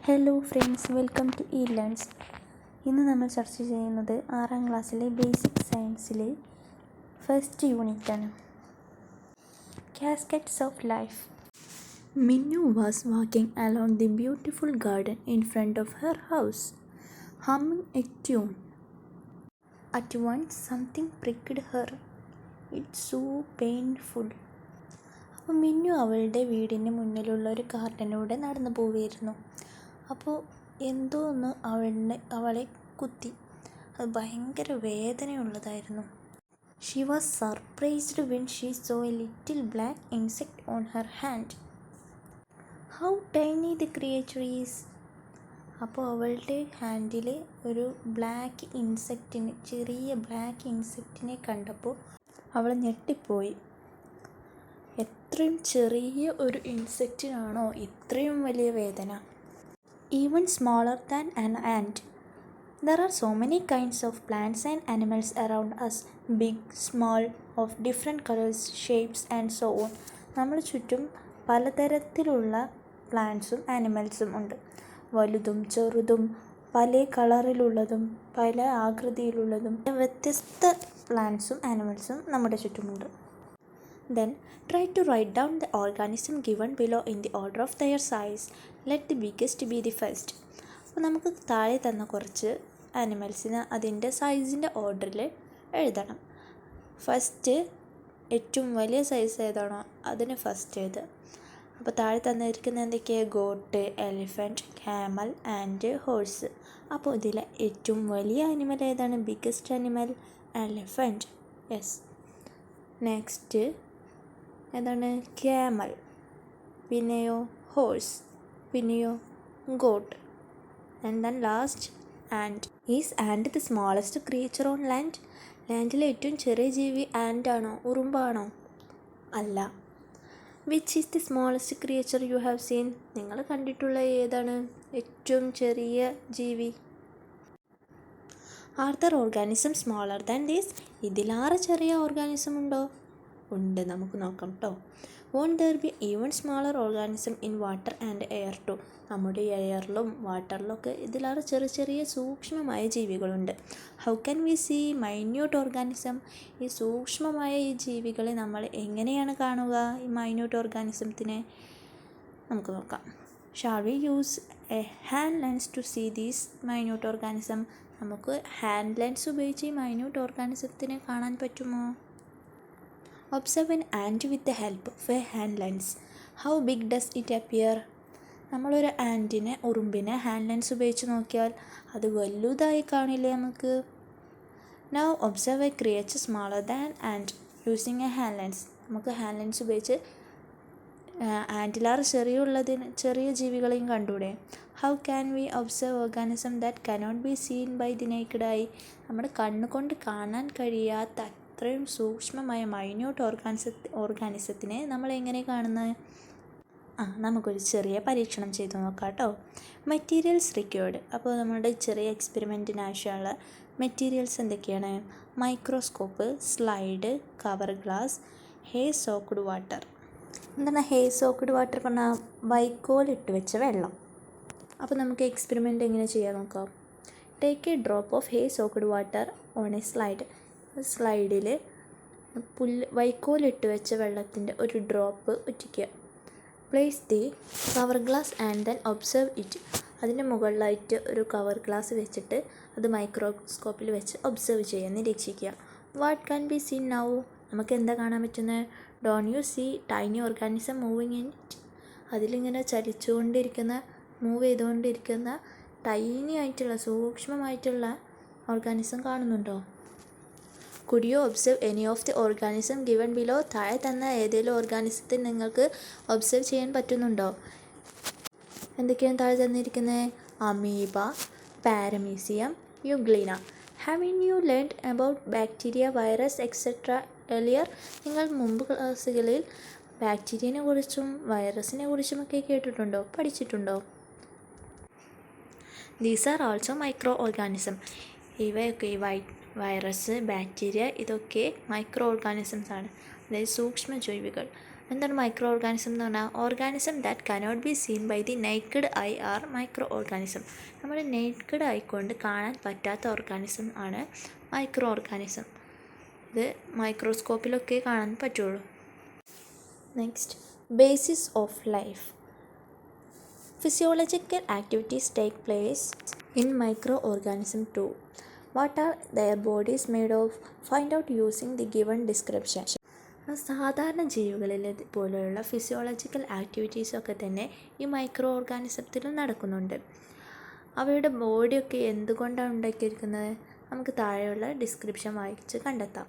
Hello friends, welcome to e learns. ഇന്ന് നമ്മൾ ചർച്ച ചെയ്യുന്നത് 6ാം ക്ലാസ്സിലെ ബേസിക് സയൻസിലെ ഫസ്റ്റ് യൂണിറ്റാണ്. Caskets of life. Minnu was walking along the beautiful garden in front of her house, humming a tune. At once something pricked her. It's so painful. അപ്പോൾ മിന്നു അവളുടെ വീടിന് മുന്നിലുള്ള ഒരു ഗാർഡനിലൂടെ നടന്നു പോവുകയായിരുന്നു. അപ്പോൾ എന്തോ ഒന്ന് അവളെ കുത്തി. അത് ഭയങ്കര വേദനയുള്ളതായിരുന്നു. She was surprised when she saw a little black insect on her hand. How tiny the creature is. അപ്പോൾ അവളുടെ ഹാൻഡിൽ ഒരു ചെറിയ ബ്ലാക്ക് ഇൻസെക്റ്റിനെ കണ്ടപ്പോൾ അവൾ ഞെട്ടിപ്പോയി. എത്രയും ചെറിയ ഒരു ഇൻസെക്റ്റിനാണോ ഇത്രയും വലിയ വേദന? Even smaller than an ant. There are so many kinds of plants and animals around us, big, small, of different colors, shapes and so on. നമ്മൾ ചുറ്റും പലതരത്തിലുള്ള പ്ലാന്റ്സും ആനിമൽസും ഉണ്ട്. വലുതും ചെറുതും പല കളറിലുള്ളതും പല ആകൃതിയിലുള്ളതും വ്യത്യസ്ത പ്ലാന്റ്സും ആനിമൽസും നമ്മുടെ ചുറ്റുമുണ്ട്. Then try to write down the organism given below in the order of their size. Let the biggest be the first. അപ്പോൾ നമുക്ക് താഴെ തന്ന കുറച്ച് ആനിമൽസിന് അതിൻ്റെ സൈസിൻ്റെ ഓർഡറിൽ എഴുതണം. ഫസ്റ്റ് ഏറ്റവും വലിയ സൈസ് ഏതാണോ അതിന് ഫസ്റ്റ് എഴുതുക. അപ്പോൾ താഴെ തന്നിരിക്കുന്ന എന്തൊക്കെയാണ്? Goat, elephant, camel and horse. അപ്പോൾ ഇതിലെ ഏറ്റവും വലിയ ആനിമൽ ഏതാണ്? Biggest animal elephant. Yes. Next ഏതാണ്? ക്യാമൽ. പിന്നെയോ ഹോഴ്സ്. പിന്നെയോ goat. And then last ant. Is ant the smallest creature on land. ലാൻഡിലെ ഏറ്റവും ചെറിയ ജീവി ആൻഡ് ആണോ? ഉറുമ്പാണോ? അല്ല. Which is the smallest creature you have seen. നിങ്ങൾ കണ്ടിട്ടുള്ള ഏതാണ് ഏറ്റവും ചെറിയ ജീവി? Are there organism smaller than these. ഇതിലാറ് ചെറിയ ഓർഗാനിസം ഉണ്ടോ? ഉണ്ട്. നമുക്ക് നോക്കാം കേട്ടോ. Won't there be even smaller organism in water and air too. നമ്മുടെ എയറിലും വാട്ടറിലൊക്കെ ഇതിലാറ് ചെറിയ ചെറിയ സൂക്ഷ്മമായ ജീവികളുണ്ട്. How can we see minute organism. ഈ സൂക്ഷ്മമായ ഈ ജീവികളെ നമ്മൾ എങ്ങനെയാണ് കാണുക? ഈ മൈന്യൂട്ട് ഓർഗാനിസത്തിനെ നമുക്ക് നോക്കാം. Shall we use a hand lens to see these minute organism. നമുക്ക് ഹാൻഡ് ലെൻസ് ഉപയോഗിച്ച് ഈ മൈന്യൂട്ട് ഓർഗാനിസത്തിനെ കാണാൻ പറ്റുമോ? Observe an ant with the help of a hand lens. How big does it appear? നമ്മളൊരു ഉറുമ്പിനെ ഹാൻഡ് ലെൻസ് ഉപയോഗിച്ച് നോക്കിയാൽ അത് വലുതായി കാണില്ലേ നമുക്ക്? Now observe a creature smaller than ant using a hand lens. നമുക്ക് ഹാൻഡ് ലെൻസ് ഉപയോഗിച്ച് ആൻറ്റിലാറ് ചെറിയ ജീവികളെയും കണ്ടൂടെ? How can we observe organism that cannot be seen by the naked eye? നമ്മുടെ കണ്ണുകൊണ്ട് കാണാൻ കഴിയാത്ത അത്രയും സൂക്ഷ്മമായ മൈന്യൂട്ട് ഓർഗാനിസത്തിനെ നമ്മൾ എങ്ങനെ കാണുന്നത്? നമുക്കൊരു ചെറിയ പരീക്ഷണം ചെയ്തു നോക്കാം കേട്ടോ. Materials required. അപ്പോൾ നമ്മുടെ ചെറിയ എക്സ്പെരിമെൻറ്റിന് ആവശ്യമുള്ള മെറ്റീരിയൽസ് എന്തൊക്കെയാണ്? മൈക്രോസ്കോപ്പ്, സ്ലൈഡ്, കവർ ഗ്ലാസ്, ഹേ സോക്ക്ഡ് വാട്ടർ. എന്താണ് ഹേ സോക്ക്ഡ് വാട്ടർ പറഞ്ഞാൽ? വൈക്കോലിട്ട് വെച്ച വെള്ളം. അപ്പോൾ നമുക്ക് എക്സ്പെരിമെൻ്റ് എങ്ങനെ ചെയ്യാൻ നോക്കാം. Take a drop of hay soaked water on a slide. സ്ലൈഡിൽ വൈക്കോലിട്ട് വെച്ച വെള്ളത്തിൻ്റെ ഒരു ഡ്രോപ്പ് ഒറ്റിക്കുക. Place the cover glass and then observe it. അതിൻ്റെ മുകളിലായിട്ട് ഒരു കവർ ഗ്ലാസ് വെച്ചിട്ട് അത് മൈക്രോസ്കോപ്പിൽ വെച്ച് ഒബ്സർവ് ചെയ്യുക, നിരീക്ഷിക്കുക. What can be seen now. നമുക്ക് എന്താ കാണാൻ പറ്റുന്നത്? Don't you see tiny organism moving in it. അതിലിങ്ങനെ മൂവ് ചെയ്തുകൊണ്ടിരിക്കുന്ന ടൈനി ആയിട്ടുള്ള സൂക്ഷ്മമായിട്ടുള്ള ഓർഗാനിസം കാണുന്നുണ്ടോ? Could you observe any of the organism given below. താഴെ തന്ന ഏതെങ്കിലും ഓർഗാനിസത്തിൽ നിങ്ങൾക്ക് ഒബ്സർവ് ചെയ്യാൻ പറ്റുന്നുണ്ടോ? എന്തൊക്കെയാണ് താഴെ തന്നിരിക്കുന്നത്? Amoeba, paramecium, euglena. Have you learned about bacteria, virus etcetera earlier. നിങ്ങൾ മുമ്പ് ക്ലാസ്സുകളിൽ ബാക്ടീരിയനെ കുറിച്ചും വൈറസിനെ കുറിച്ചുമൊക്കെ കേട്ടിട്ടുണ്ടോ? പഠിച്ചിട്ടുണ്ടോ? These are also micro organism. ഇവയൊക്കെ വൈറസ്, ബാക്ടീരിയ ഇതൊക്കെ മൈക്രോ ഓർഗാനിസംസ് ആണ്, അതായത് സൂക്ഷ്മജീവികൾ. എന്താണ് മൈക്രോ ഓർഗാനിസം എന്ന് പറഞ്ഞാൽ? Organism that cannot be seen by the naked eye are micro organism. നമ്മുടെ നേക്കഡ് ഐ കൊണ്ട് കാണാൻ പറ്റാത്ത ഓർഗാനിസം ആണ് മൈക്രോ ഓർഗാനിസം. ഇത് മൈക്രോസ്കോപ്പിലൊക്കെ കാണാൻ പറ്റുള്ളൂ. Next, basis of life. Physiological activities take place in microorganisms too. What are their bodies made of? Find out using the given description. സാധാരണ ജീവികളിൽ പോലെയുള്ള ഫിസിയോളജിക്കൽ ആക്ടിവിറ്റീസൊക്കെ തന്നെ ഈ മൈക്രോ ഓർഗാനിസത്തിലും നടക്കുന്നുണ്ട്. അവയുടെ ബോഡിയൊക്കെ എന്തുകൊണ്ടാണ് ഉണ്ടാക്കിയിരിക്കുന്നത്? നമുക്ക് താഴെയുള്ള ഡിസ്ക്രിപ്ഷൻ വായിച്ച് കണ്ടെത്താം.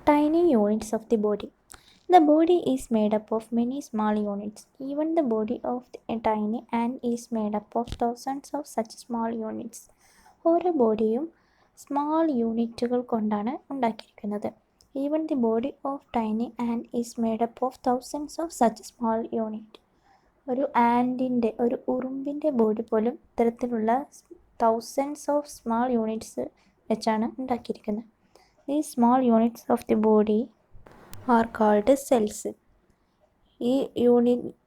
Tiny units of the body. The body is made up of many small units. Even the body of a tiny ant is made up of thousands of such small units. ഓരോ ബോഡിയും small യൂണിറ്റുകൾ കൊണ്ടാണ് ഉണ്ടാക്കിയിരിക്കുന്നത്. Even the body of tiny and is made up of thousands of such small unit. ഒരു ആൻറ്റിൻ്റെ, ഒരു ഉറുമ്പിൻ്റെ body പോലും ഇത്തരത്തിലുള്ള thousands of small units വെച്ചാണ് ഉണ്ടാക്കിയിരിക്കുന്നത്. ഈ small units of the body are called cells. ഈ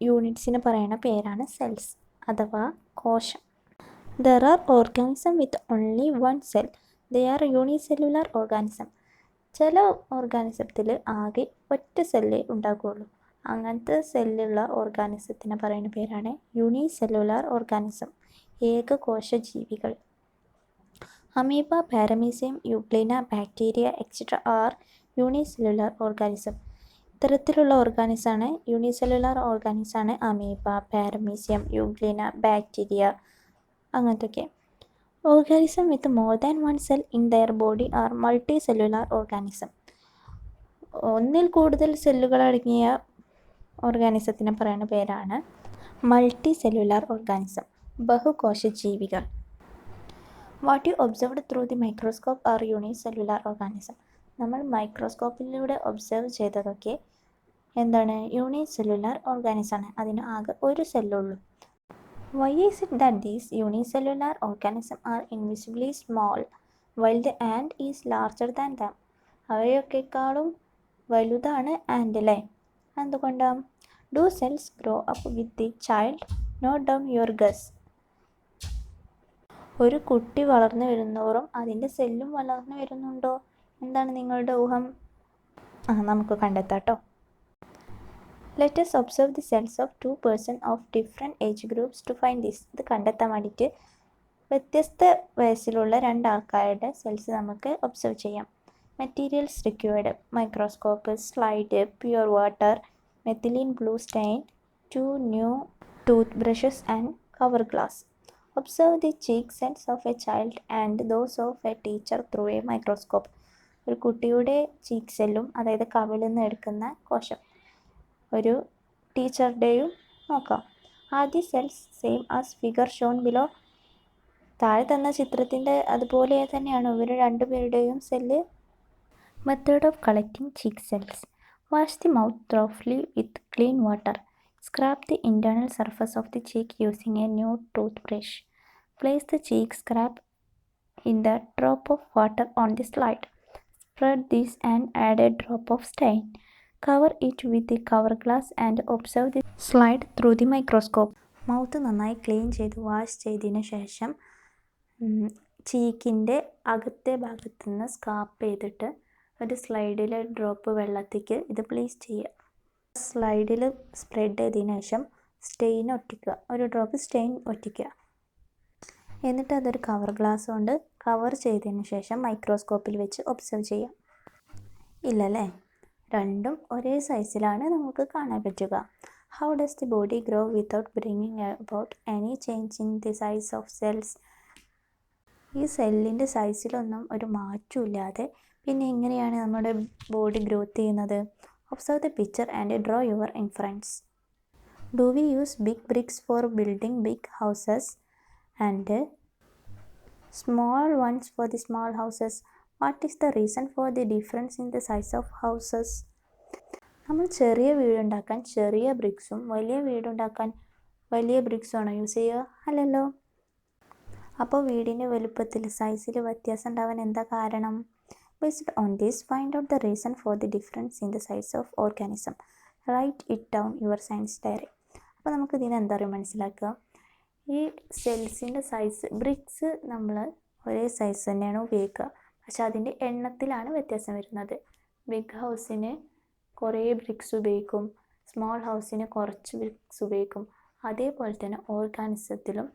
യൂണിറ്റ്സിന് പറയുന്ന പേരാണ് സെൽസ് അഥവാ കോശം. There are organism with only one cell. They are unicellular organism. ചില ഓർഗാനിസത്തിൽ ആകെ ഒറ്റ സെല്ലേ ഉണ്ടാകുകയുള്ളൂ. അങ്ങനത്തെ സെല്ലുള്ള ഓർഗാനിസത്തിന് പറയുന്ന പേരാണ് യൂണിസെല്ലുലാർ ഓർഗാനിസം, ഏകകോശ ജീവികൾ. Amoeba, paramecium, euglena, bacteria etcetera are unicellular organism. ഇത്തരത്തിലുള്ള ഓർഗാനിസാണ് യൂണിസെല്ലുലാർ ഓർഗാനിസാണ് അമീബ, പാരമീസിയം, യൂഗ്ലിന, ബാക്ടീരിയ അങ്ങനത്തൊക്കെ. Organism with more than one cell in their body are multicellular organism. ഒന്നിൽ കൂടുതൽ സെല്ലുകൾ അടങ്ങിയ ഓർഗാനിസത്തിന് പറയുന്ന പേരാണ് മൾട്ടി സെല്ലുലാർ ഓർഗാനിസം, ബഹുകോശ ജീവികൾ. What you observed through the microscope are unicellular organism. നമ്മൾ മൈക്രോസ്കോപ്പിലൂടെ ഒബ്സർവ് ചെയ്തതൊക്കെ എന്താണ്? യൂണിസെല്ലുലാർ ഓർഗാനിസമാണ്. അതിന് ആകെ ഒരു സെല്ലുള്ളൂ. Why is it that these unicellular organism are invisibly small while the ant is larger than them. അവയൊക്കെക്കാളും വലുതാണ് ആൻഡ് അല്ലേ? എന്തുകൊണ്ടാണ്? Do cells grow up with the child? Note down your guess. ഒരു കുട്ടി വളർന്നു വരുന്നോറും അതിൻ്റെ സെല്ലും വളർന്നു വരുന്നുണ്ടോ? എന്താണ് നിങ്ങളുടെ ഊഹം? നമുക്ക് കണ്ടെത്താട്ടോ. Let us observe the cells of two persons of different age groups to find this. ഇത് കണ്ടെത്താൻ വേണ്ടിയിട്ട് വ്യത്യസ്ത വയസ്സിലുള്ള രണ്ടാൾക്കാരുടെ സെൽസ് നമുക്ക് ഒബ്സർവ് ചെയ്യാം. Materials required: microscope, slide, pure water, methylene blue stain, 2 new tooth brushes and cover glass. Observe the cheek cells of a child and those of a teacher through a microscope. ഒരു കുട്ടിയുടെ cheek സെല്ലും, അതായത് കവിളിൽ നിന്ന് എടുക്കുന്ന കോശം, ഒരു ടീച്ചറുടെയും നോക്കാം. Are the cells same as figure shown below? താഴെ തന്ന ചിത്രത്തിൻ്റെ അതുപോലെ തന്നെയാണ് ഇവർ രണ്ടുപേരുടെയും cell. Method of collecting cheek cells: wash the mouth thoroughly with clean water. Scrub the internal surface of the cheek using a new toothbrush. Place the cheek scrub in the drop of water on the slide. Spread this and add a drop of stain. Cover it with the cover glass and observe the slide through the microscope. Mouth നന്നായി clean ചെയ്ത് wash ചെയ്തതിന് ശേഷം ചീക്കിൻ്റെ അകത്തെ ഭാഗത്തു നിന്ന് scrap ചെയ്തിട്ട് ഒരു സ്ലൈഡിൽ ഡ്രോപ്പ് വെള്ളത്തേക്ക് ഇത് പ്ലേസ് ചെയ്യുക. സ്ലൈഡിൽ സ്പ്രെഡ് ചെയ്തതിന് ശേഷം സ്റ്റെയിൻ ഒട്ടിക്കുക, ഒരു ഡ്രോപ്പ് സ്റ്റെയിൻ ഒട്ടിക്കുക. എന്നിട്ട് അതൊരു കവർ ഗ്ലാസ് കൊണ്ട് കവർ ചെയ്തതിന് ശേഷം മൈക്രോസ്കോപ്പിൽ വെച്ച് ഒബ്സർവ് ചെയ്യാം. ഇല്ലല്ലേ? രണ്ടും ഒരേ സൈസിലാണ് നമുക്ക് കാണാൻ പറ്റുക. How does the body grow without bringing about any change in the size of cells? ഈ സെല്ലിൻ്റെ സൈസിലൊന്നും ഒരു മാറ്റമില്ലാതെ പിന്നെ എങ്ങനെയാണ് നമ്മുടെ ബോഡി ഗ്രോത്ത് ചെയ്യുന്നത്? Observe the picture and draw your inference. Do we use big bricks for building big houses and small ones for the small houses? What is the reason for the difference in the size of houses? നമ്മൾ ചെറിയ വീടുണ്ടാക്കാൻ ചെറിയ ബ്രിക്സും വലിയ വീടുണ്ടാക്കാൻ വലിയ ബ്രിക്സുമാണോ use ചെയ്യുക? അല്ലല്ലോ. അപ്പോൾ വീടിൻ്റെ വലുപ്പത്തിൽ സൈസിൽ വ്യത്യാസം ഉണ്ടാവാൻ എന്താ കാരണം? Based on this, find out the reason for the difference in the size of organism. Write it down your science diary. അപ്പോൾ നമുക്ക് ഇതിന് എന്താ പറയുക മനസ്സിലാക്കുക, ഈ സെൽസിൻ്റെ സൈസ്, ബ്രിക്സ് നമ്മൾ ഒരേ സൈസ് തന്നെയാണ് ഉപയോഗിക്കുക, പക്ഷെ അതിൻ്റെ എണ്ണത്തിലാണ് വ്യത്യാസം വരുന്നത്. ബിഗ് ഹൗസിന് കുറേ ബ്രിക്സ് ഉപയോഗിക്കും, സ്മോൾ ഹൗസിന് കുറച്ച് ബ്രിക്സ് ഉപയോഗിക്കും. അതേപോലെ തന്നെ ഓർഗാനിസത്തിലും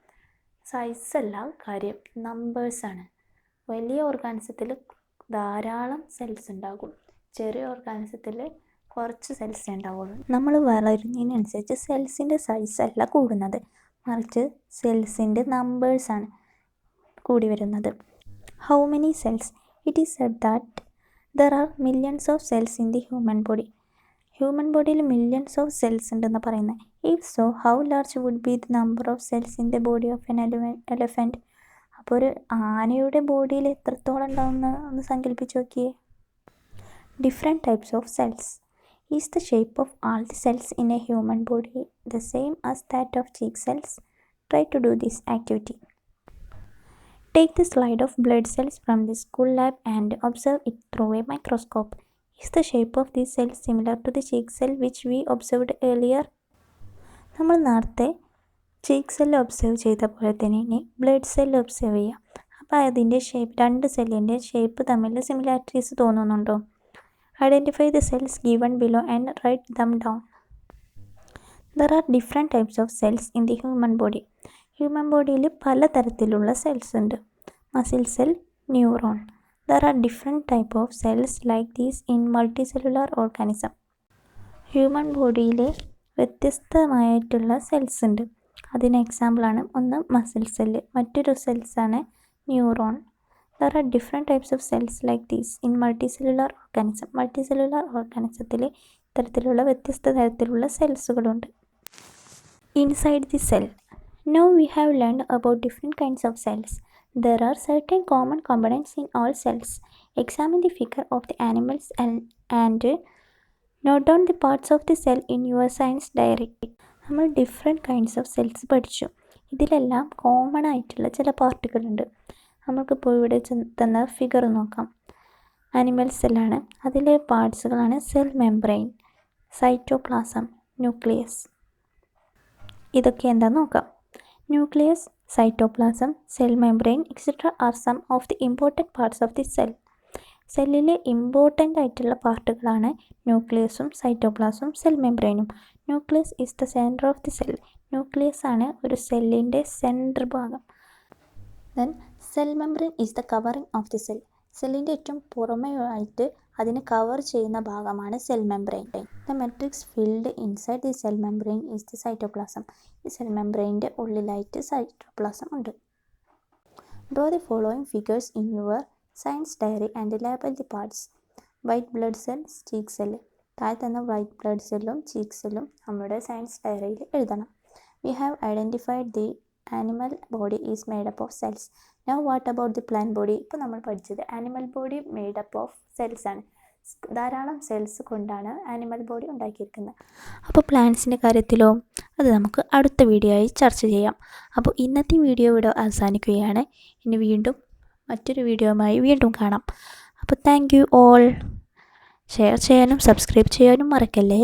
സൈസല്ല കാര്യം, നമ്പേഴ്സാണ്. വലിയ ഓർഗാനിസത്തിൽ ധാരാളം സെൽസ് ഉണ്ടാകും, ചെറിയ ഓർഗാനിസത്തിൽ കുറച്ച് സെൽസേ ഉണ്ടാവുള്ളൂ. നമ്മൾ വളരുന്നതിനനുസരിച്ച് സെൽസിൻ്റെ സൈസല്ല കൂടുന്നത്, മറിച്ച് സെൽസിൻ്റെ നമ്പേഴ്സാണ് കൂടി വരുന്നത്. How many cells? It is said that there are millions of cells in the human body. Human ബോഡിയിൽ മില്യൺസ് ഓഫ് സെൽസ് ഉണ്ടെന്ന് പറയുന്നത്. If so, how large would be the number of cells in the body of an elephant? അപ്പോൾ ഒരു ആനയുടെ ബോഡിയിൽ എത്രത്തോളം ഉണ്ടാവുമെന്ന് ഒന്ന് സങ്കല്പിച്ച് നോക്കിയേ. Different types of cells. Is the shape of all the cells in a human body the same as that of cheek cells? Try to do this activity. Take the slide of blood cells from the school lab and observe it through a microscope. Is the shape of these cells similar to the cheek cell which we observed earlier? നമ്മൾ നേരത്തെ cheek cell observe ചെയ്ത പോലെ തന്നെ ഇനി blood cell observe ചെയ്യാം. അപ്പോൾ അതിൻ്റെ shape, രണ്ട് സെല്ലിൻ്റെ ഷേപ്പ് തമ്മിൽ സിമിലാരിറ്റീസ് തോന്നുന്നുണ്ടോ? Identify the cells given below and write them down. There are different types of cells in the human body. Human ബോഡിയിൽ പലതരത്തിലുള്ള സെൽസ് ഉണ്ട്. Muscle cell, neuron. There are different type of cells like these in multicellular organism. Human ബോഡിയിൽ വ്യത്യസ്തമായിട്ടുള്ള cells ഉണ്ട്. അതിന് എക്സാമ്പിളാണ് ഒന്ന് muscle cell, മറ്റൊരു സെൽസാണ് neuron. There are different types of cells like these in multicellular organism. മൾട്ടിസെല്ലുലാർ ഓർഗാനിസത്തിൽ ഇത്തരത്തിലുള്ള വ്യത്യസ്ത തരത്തിലുള്ള സെൽസുകളുണ്ട്. Inside the cell. Now we have learned about different kinds of cells. There are certain common components in all cells. Examine the figure of the animals and note down the parts of the cell in your science diary. നമ്മൾ different kinds of cells പഠിച്ചു. ഇതിലെല്ലാം common ആയിട്ടുള്ള ചില പാർട്ടുകളുണ്ട്. നമുക്കിപ്പോൾ ഇവിടെ തന്ന figure നോക്കാം. Animal സെല്ലാണ്. അതിലെ പാർട്സുകളാണ് സെൽ മെംബ്രെയിൻ, സൈറ്റോപ്ലാസം, ന്യൂക്ലിയസ്. ഇതൊക്കെ എന്താണെന്ന് നോക്കാം. Nucleus, cytoplasm, cell membrane etcetera are some of the important parts of the cell. സെല്ലിലെ ഇമ്പോർട്ടൻ്റ് ആയിട്ടുള്ള പാർട്ടുകളാണ് ന്യൂക്ലിയസും സൈറ്റോപ്ലാസും സെൽ മെംബ്രെയിനും. Nucleus is the centre of the cell. Nucleus ആണ് ഒരു സെല്ലിൻ്റെ സെൻറ്റർ ഭാഗം. Then cell membrane is the covering of the cell. സെല്ലിൻ്റെ ഏറ്റവും പുറമേ ആയിട്ട് അതിനെ കവർ ചെയ്യുന്ന ഭാഗമാണ് cell membrane. The matrix filled inside the cell membrane is the cytoplasm. ഈ സെൽ മെംബ്രെയിൻ്റെ ഉള്ളിലായിട്ട് സൈറ്റോപ്ലാസം ഉണ്ട്. Draw the following figures in your science diary and label the parts. White blood cells, cheek cell. താഴെ തന്ന white blood സെല്ലും cheek സെല്ലും നമ്മുടെ science ഡയറിയിൽ എഴുതണം. We have identified the animal body is made up of cells. Now what about the plant body? ഇപ്പോൾ നമ്മൾ പഠിച്ചത് animal body made up of cells ആണ്. ധാരാളം സെൽസ് കൊണ്ടാണ് ആനിമൽ ബോഡി ഉണ്ടാക്കിയിരിക്കുന്നത്. അപ്പോൾ പ്ലാന്റ്സിൻ്റെ കാര്യത്തിലോ അത് നമുക്ക് അടുത്ത വീഡിയോ ആയി ചർച്ച ചെയ്യാം. അപ്പോൾ ഇന്നത്തെ വീഡിയോ ഇവിടെ അവസാനിക്കുകയാണ്. ഇനി വീണ്ടും മറ്റൊരു വീഡിയോയുമായി വീണ്ടും കാണാം. അപ്പോൾ താങ്ക് യു ഓൾ. ഷെയർ ചെയ്യാനും സബ്സ്ക്രൈബ് ചെയ്യാനും മറക്കല്ലേ.